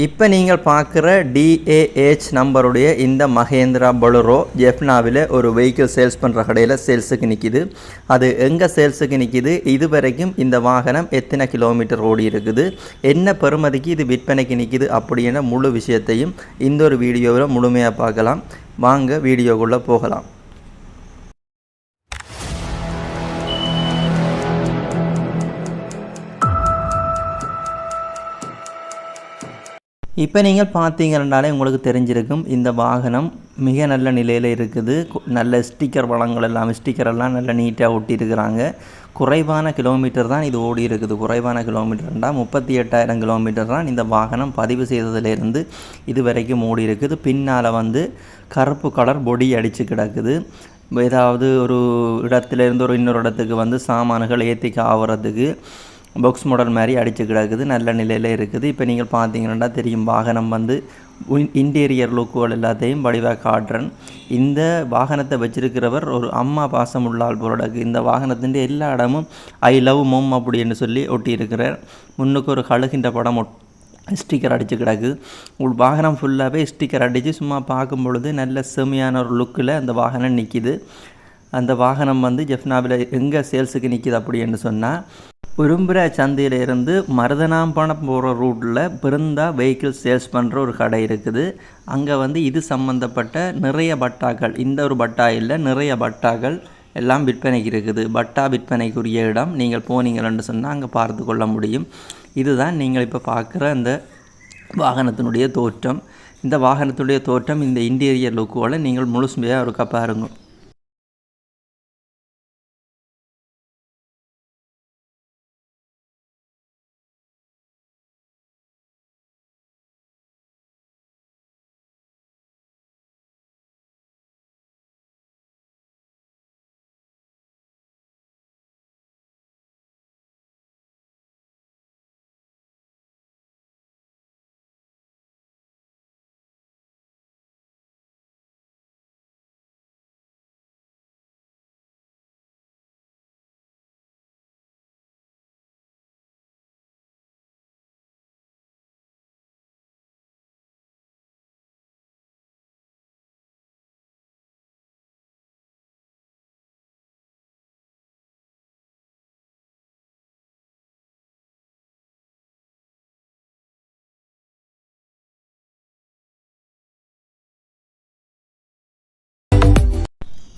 இப்போ நீங்கள் பார்க்குற DAH நம்பருடைய இந்த மஹேந்திரா பொலரோ ஜெஃப்னாவில் ஒரு வெஹிக்கிள் சேல்ஸ் பண்ணுற கடையில் சேல்ஸுக்கு நிற்கிது. அது எங்கே சேல்ஸுக்கு நிற்கிது, இது வரைக்கும் இந்த வாகனம் எத்தனை கிலோமீட்டர் ஓடி இருக்குது, என்ன பெறுமதிக்கு இது விற்பனைக்கு நிற்கிது அப்படின்ற முழு விஷயத்தையும் இந்த ஒரு வீடியோவில் முழுமையாக பார்க்கலாம். வாங்க வீடியோக்குள்ளே போகலாம். இப்போ நீங்கள் பார்த்தீங்கன்னாலே உங்களுக்கு தெரிஞ்சிருக்கும் இந்த வாகனம் மிக நல்ல நிலையில் இருக்குது. நல்ல ஸ்டிக்கர் வளங்கள் ஸ்டிக்கரெல்லாம் நல்ல நீட்டாக ஒட்டியிருக்கிறாங்க. குறைவான கிலோமீட்டர் தான் இது ஓடி இருக்குது. குறைவான கிலோமீட்டர்னால் 38,000 கிலோமீட்டர் தான் இந்த வாகனம் பதிவு செய்ததுலேருந்து இது வரைக்கும் ஓடி இருக்குது. பின்னால் கருப்பு கலர் பொடி அடித்து கிடக்குது. ஏதாவது ஒரு இடத்துலேருந்து இன்னொரு இடத்துக்கு சாமான்கள் ஏற்றிக்க ஆகிறதுக்கு பாக்ஸ் மாடல் மாதிரி அடித்து கிடக்குது. நல்ல நிலையில் இருக்குது. இப்போ நீங்கள் பார்த்தீங்கன்னா தெரியும், வாகனம் இன்டீரியர் லுக்குகள் எல்லாத்தையும் வடிவாக காட்டுறேன். இந்த வாகனத்தை வச்சிருக்கிறவர் ஒரு அம்மா பாசம் உள்ளால் போலடக்கு. இந்த வாகனத்தின் எல்லா இடமும் ஐ லவ் மோம் அப்படின்னு சொல்லி ஒட்டியிருக்கிறார். முன்னுக்கு ஒரு கழுகின்ற படம் ஸ்டிக்கர் அடித்து கிடக்கு. வாகனம் ஃபுல்லாகவே ஸ்டிக்கர் அடித்து சும்மா பார்க்கும் பொழுது நல்ல செம்மையான ஒரு லுக்கில் அந்த வாகனம் நிற்கிது. அந்த வாகனம் ஜெஃப்னாவில் எங்கே சேல்ஸுக்கு நிற்கிது அப்படின்னு சொன்னால், உரும்புற சந்தையிலேருந்து மருதனாம்பணம் போகிற ரூட்டில் பிருந்தா வெஹிக்கிள் சேல்ஸ் பண்ணுற ஒரு கடை இருக்குது. அங்கே இது சம்மந்தப்பட்ட நிறைய பட்டாக்கள், இந்த ஒரு பட்டா இல்லை, நிறைய பட்டாக்கள் எல்லாம் விற்பனைக்கு இருக்குது. பட்டா விற்பனைக்குரிய இடம். நீங்கள் போனீங்கன்னு சொன்னால் அங்கே பார்த்து கொள்ள முடியும். இதுதான் நீங்கள் இப்போ பார்க்குற அந்த வாகனத்தினுடைய தோற்றம். இந்த வாகனத்துடைய தோற்றம், இந்த இன்டீரியர் லுக்கோடு நீங்கள் முழுசுமையாக ஒரு பாருங்க.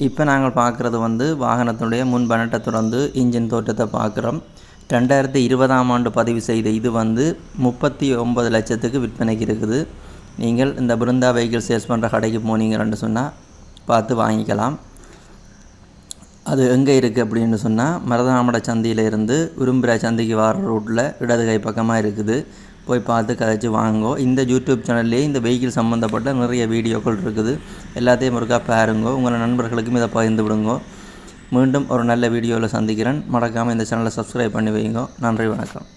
இப்போ நாங்கள் பார்க்குறது வாகனத்துடைய முன் பனட்டை திறந்து இன்ஜின் தோற்றத்தை பார்க்குறோம். 2020ஆம் ஆண்டு பதிவு செய்த இது 39 லட்சத்துக்கு விற்பனைக்கு இருக்குது. நீங்கள் இந்த பிருந்தா வெஹிக்கிள் சேல்ஸ் பண்ணுற கடைக்கு போனீங்கன்னு சொன்னால் பார்த்து வாங்கிக்கலாம். அது எங்கே இருக்குது அப்படின்னு சொன்னால், மருதனாமட சந்தையிலேருந்து உரும்புற சந்தைக்கு வர ரூட்டில் இடது கை பக்கமாக இருக்குது. போய் பார்த்து கதைச்சி வாங்கோ. இந்த யூடியூப் சேனல்லே இந்த வெஹிக்கிள் சம்மந்தப்பட்ட நிறைய வீடியோக்கள் இருக்குது. எல்லாத்தையும் ஒருக்கா பாருங்கோ. உங்கள் நண்பர்களுக்கும் இதை பகிர்ந்து விடுங்கோ. மீண்டும் ஒரு நல்ல வீடியோவில் சந்திக்கிறேன். மறக்காமல் இந்த சேனலை சப்ஸ்கிரைப் பண்ணி வைங்கோ. நன்றி, வணக்கம்.